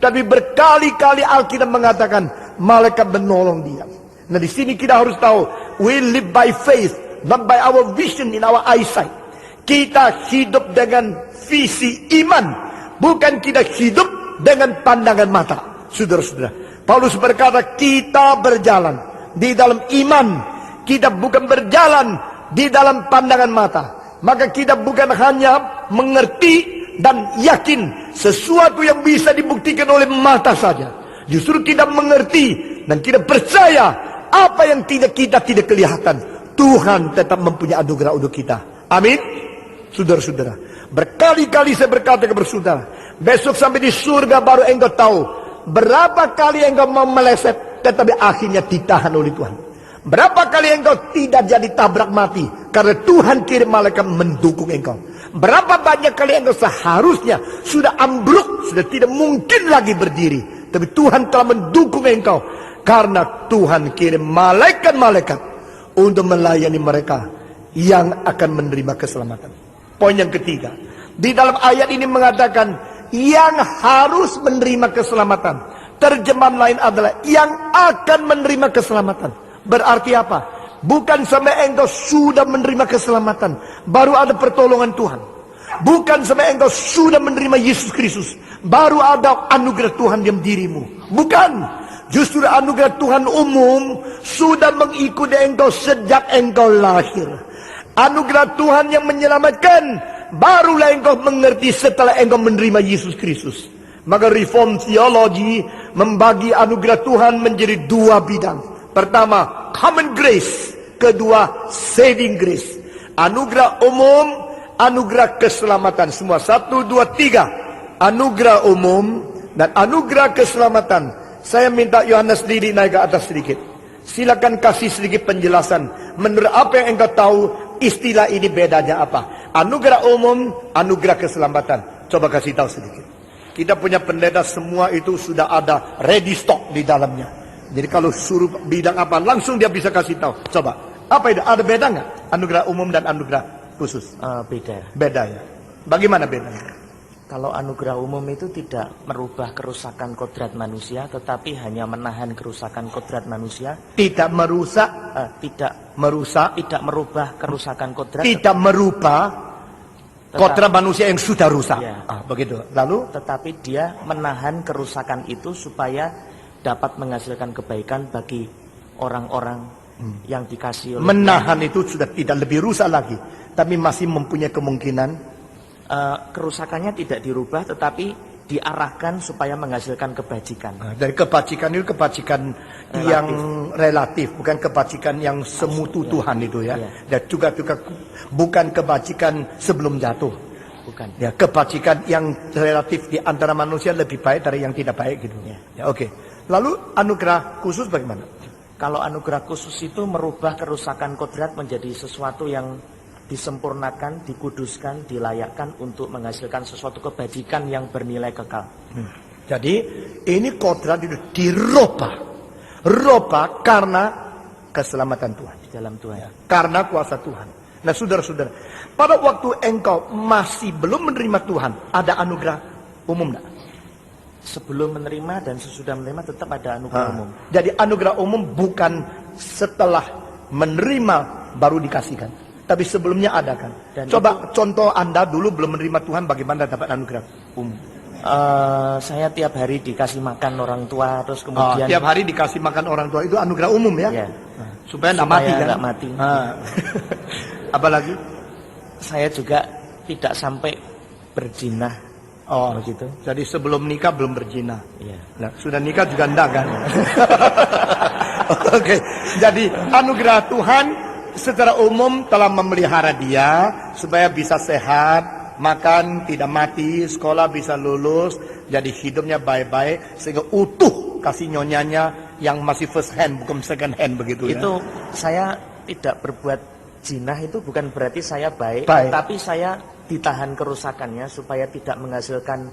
Tapi berkali-kali Alkitab mengatakan malaikat menolong dia. Nah di sini kita harus tahu, we live by faith, not by our vision in our eyesight. Kita hidup dengan visi iman, bukan kita hidup dengan pandangan mata. Saudara-saudara, Paulus berkata kita berjalan di dalam iman, kita bukan berjalan di dalam pandangan mata. Maka kita bukan hanya mengerti dan yakin sesuatu yang bisa dibuktikan oleh mata saja. Justru kita mengerti dan kita percaya apa yang kita tidak kelihatan. Tuhan tetap mempunyai anugerah untuk kita. Amin. Saudara-saudara, berkali-kali saya berkata kepada saudara, besok sampai di surga baru engkau tahu berapa kali engkau mau meleset, tetapi akhirnya ditahan oleh Tuhan. Berapa kali engkau tidak jadi tabrak mati karena Tuhan kirim malaikat mendukung engkau. Berapa banyak kali engkau seharusnya sudah ambruk, sudah tidak mungkin lagi berdiri, tapi Tuhan telah mendukung engkau karena Tuhan kirim malaikat-malaikat untuk melayani mereka yang akan menerima keselamatan. Poin yang ketiga, di dalam ayat ini mengatakan yang harus menerima keselamatan. Terjemahan lain adalah yang akan menerima keselamatan. Berarti apa? Bukan sampai engkau sudah menerima keselamatan baru ada pertolongan Tuhan. Bukan sampai engkau sudah menerima Yesus Kristus baru ada anugerah Tuhan dalam dirimu. Bukan. Justru anugerah Tuhan umum sudah mengikuti engkau sejak engkau lahir. Anugerah Tuhan yang menyelamatkan barulah engkau mengerti setelah engkau menerima Yesus Kristus. Maka reform theology membagi anugerah Tuhan menjadi dua bidang. Pertama, common grace. Kedua, saving grace. Anugerah umum, anugerah keselamatan. Semua 1, 2, 3. Anugerah umum dan anugerah keselamatan. Saya minta Yohanes Didi naik ke atas sedikit. Silakan kasih sedikit penjelasan. Menurut apa yang engkau tahu, istilah ini bedanya apa? Anugerah umum, anugerah keselamatan. Coba kasih tahu sedikit. Kita punya pendeta semua itu sudah ada ready stock di dalamnya. Jadi kalau suruh bidang apa, langsung dia bisa kasih tahu. Coba, apa itu? Ada beda nggak? Anugerah umum dan anugerah khusus? Beda. Beda ya. Bagaimana bedanya? Kalau anugerah umum itu tidak merubah kerusakan kodrat manusia, tetapi hanya menahan kerusakan kodrat manusia. Tidak merusak, tidak merubah kerusakan kodrat. Tidak merubah kodrat manusia yang sudah rusak. Ya. Begitu. Lalu? Tetapi dia menahan kerusakan itu supaya dapat menghasilkan kebaikan bagi orang-orang yang dikasih oleh menahan Tuhan. Itu sudah tidak lebih rusak lagi, tapi masih mempunyai kemungkinan kerusakannya tidak dirubah, tetapi diarahkan supaya menghasilkan kebajikan. Dari kebajikan itu kebajikan relatif. Yang relatif, bukan kebajikan yang semutu Tuhan itu ya. Dan juga bukan kebajikan sebelum jatuh. Bukan. Ya, kebajikan yang relatif di antara manusia lebih baik dari yang tidak baik gitu. Ya, oke. Lalu anugerah khusus bagaimana? Kalau anugerah khusus itu merubah kerusakan kodrat menjadi sesuatu yang disempurnakan, dikuduskan, dilayakkan untuk menghasilkan sesuatu kebajikan yang bernilai kekal. Jadi ini kodrat itu dirubah karena keselamatan Tuhan Di dalam Tuhan. ya, karena kuasa Tuhan. Nah saudara-saudara, pada waktu engkau masih belum menerima Tuhan, ada anugerah umum enggak? Sebelum menerima dan sesudah menerima tetap ada anugerah umum. Jadi anugerah umum bukan setelah menerima baru dikasihkan, tapi sebelumnya ada kan. Dan coba contoh Anda dulu belum menerima Tuhan, bagaimana dapat anugerah umum? Saya tiap hari dikasih makan orang tua, terus kemudian tiap hari dikasih makan orang tua, itu anugerah umum ya? Supaya tidak mati kan? Nggak mati. Apalagi? Saya juga tidak sampai berzina. Begitu. Jadi sebelum nikah belum berzina. Iya. Nah, sudah nikah juga enggak kan? Oke. Jadi anugerah Tuhan secara umum telah memelihara dia supaya bisa sehat, makan, tidak mati, sekolah bisa lulus, jadi hidupnya baik-baik sehingga utuh kasih nyonyanya yang masih first hand bukan second hand begitu ya. Itu saya tidak berbuat zina itu bukan berarti saya baik. Tapi saya ditahan kerusakannya supaya tidak menghasilkan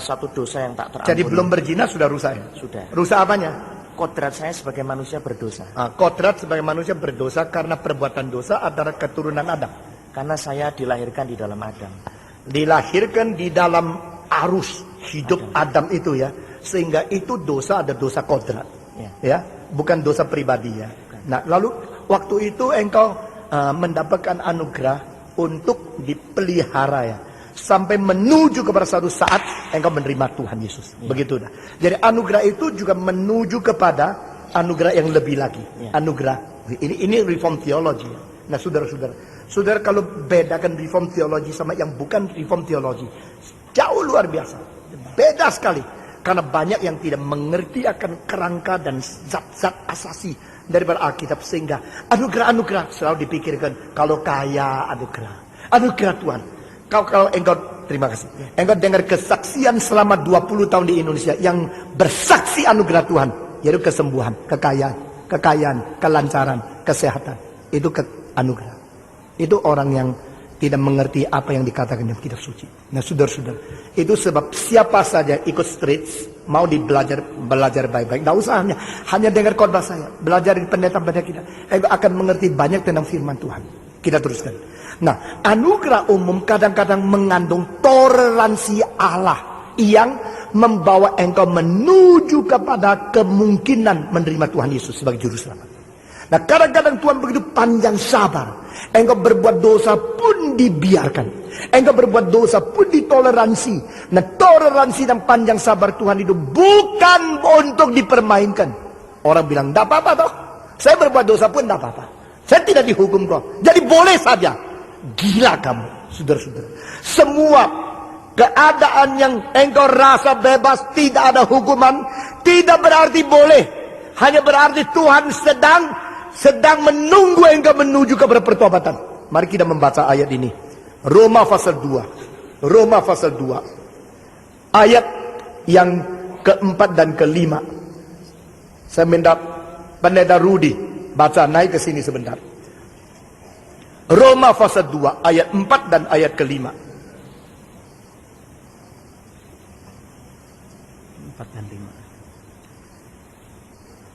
suatu dosa yang tak terampuni. Jadi belum berzina sudah rusak ya? Sudah. Rusak apanya? Kodrat saya sebagai manusia berdosa. Kodrat sebagai manusia berdosa karena perbuatan dosa antara keturunan Adam. Karena saya dilahirkan di dalam Adam. Dilahirkan di dalam arus hidup Adam itu ya. Sehingga itu dosa, ada dosa kodrat. Ya. Ya, bukan dosa pribadi ya. Nah, lalu waktu itu engkau mendapatkan anugerah untuk dipelihara ya. Sampai menuju kepada satu saat engkau menerima Tuhan Yesus. Ya. Begitu dah. Jadi anugerah itu juga menuju kepada anugerah yang lebih lagi. Ya. Anugerah. Ini reform theology. Nah, saudara kalau bedakan reform theology sama yang bukan reform theology, jauh luar biasa. Beda sekali. Karena banyak yang tidak mengerti akan kerangka dan zat-zat asasi daripada Alkitab, sehingga anugerah-anugerah selalu dipikirkan kalau kaya anugerah Tuhan. Kalau engkau, terima kasih, engkau dengar kesaksian selama 20 tahun di Indonesia yang bersaksi anugerah Tuhan, yaitu kesembuhan, kekayaan, kelancaran, kesehatan, itu anugerah. Itu orang yang tidak mengerti apa yang dikatakan dalam kitab suci. Nah, saudara-saudara, itu sebab siapa saja ikut street, mau belajar baik-baik, tidak usah hanya dengar khotbah saya, belajar di pendeta-pendeta kita, engkau akan mengerti banyak tentang firman Tuhan. Kita teruskan. Nah, anugerah umum kadang-kadang mengandung toleransi Allah yang membawa engkau menuju kepada kemungkinan menerima Tuhan Yesus sebagai juru selamat. Nah, kadang-kadang Tuhan begitu panjang sabar. Engkau berbuat dosa pun dibiarkan. Engkau berbuat dosa pun ditoleransi. Nah, toleransi dan panjang sabar Tuhan itu bukan untuk dipermainkan. Orang bilang, tidak apa-apa toh. Saya berbuat dosa pun tidak apa-apa. Saya tidak dihukum kok. Jadi boleh saja. Gila kamu, saudara-saudara. Semua keadaan yang engkau rasa bebas, tidak ada hukuman, tidak berarti boleh. Hanya berarti Tuhan sedang menunggu engkau menuju kepada pertobatan. Mari kita membaca ayat ini. Roma pasal 2. Roma pasal 2. Ayat yang keempat dan kelima. Saya minta pendeta Rudi baca, naik ke sini sebentar. Roma pasal 2 ayat 4 dan ayat kelima. 4 dan 5.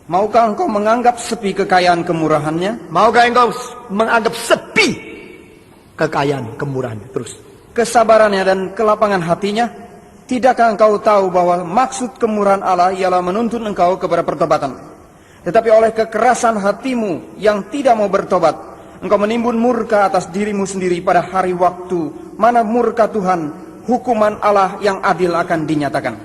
Maukah engkau menganggap sepi kekayaan kemurahannya? Maukah engkau menganggap sepi kekayaan kemurahannya? Terus. Kesabarannya dan kelapangan hatinya? Tidakkah engkau tahu bahwa maksud kemurahan Allah ialah menuntun engkau kepada pertobatan? Tetapi oleh kekerasan hatimu yang tidak mau bertobat, engkau menimbun murka atas dirimu sendiri pada hari waktu mana murka Tuhan, hukuman Allah yang adil akan dinyatakan.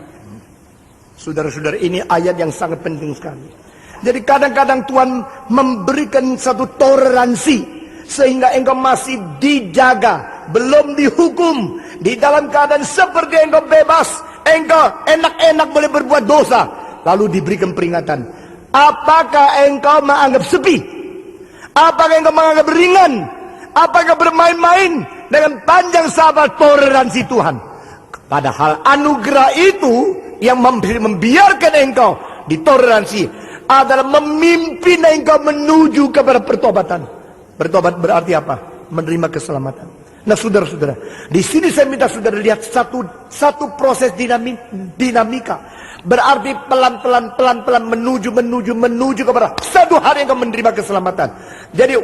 Saudara-saudara, ini ayat yang sangat penting sekali. Jadi kadang-kadang Tuhan memberikan satu toleransi sehingga engkau masih dijaga, belum dihukum, di dalam keadaan seperti engkau bebas, engkau enak-enak boleh berbuat dosa, lalu diberikan peringatan. Apakah engkau menganggap sepi? Apakah engkau menganggap ringan? Apakah bermain-main dengan panjang sabar toleransi Tuhan? Padahal anugerah itu yang membiarkan engkau ditoleransi adalah memimpin engkau menuju kepada pertobatan. Bertobat berarti apa? Menerima keselamatan. Nah, saudara-saudara, di sini saya minta saudara lihat satu proses dinamika. Berarti pelan-pelan menuju kepada satu hari engkau menerima keselamatan. Jadi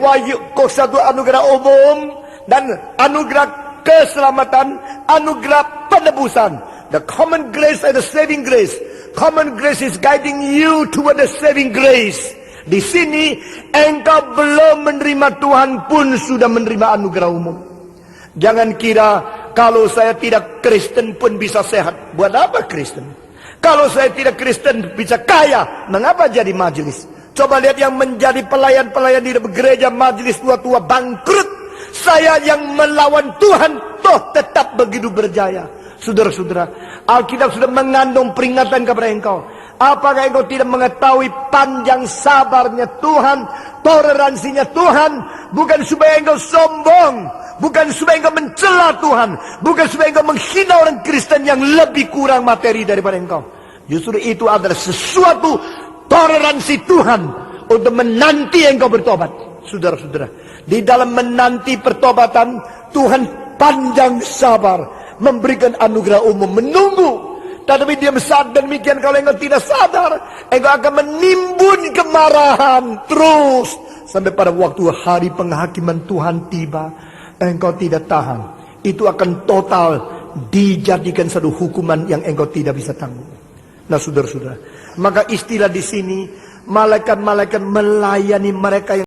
kok satu anugerah umum dan anugerah keselamatan, anugerah penebusan. The common grace and the saving grace. Common grace is guiding you toward the saving grace. Di sini engkau belum menerima Tuhan pun sudah menerima anugerah umum. Jangan kira kalau saya tidak Kristen pun bisa sehat. Buat apa Kristen? Kalau saya tidak Kristen bisa kaya, mengapa jadi majelis? Coba lihat yang menjadi pelayan-pelayan di gereja majelis tua-tua bangkrut. Saya yang melawan Tuhan toh tetap begitu berjaya. Saudara-saudara, Alkitab sudah mengandung peringatan kepada engkau. Apakah engkau tidak mengetahui panjang sabarnya Tuhan, toleransinya Tuhan, bukan supaya engkau sombong, bukan supaya engkau mencela Tuhan, bukan supaya engkau menghina orang Kristen yang lebih kurang materi daripada engkau. Justru itu adalah sesuatu toleransi Tuhan untuk menanti engkau bertobat. Saudara-saudara, di dalam menanti pertobatan, Tuhan panjang sabar, memberikan anugerah umum, menunggu. Tetapi dia saat demikian, kalau engkau tidak sadar, engkau akan menimbun kemarahan terus sampai pada waktu hari penghakiman Tuhan tiba, engkau tidak tahan. Itu akan total dijadikan satu hukuman yang engkau tidak bisa tanggung. Nah, saudara-saudara, maka istilah di sini malaikat-malaikat melayani mereka yang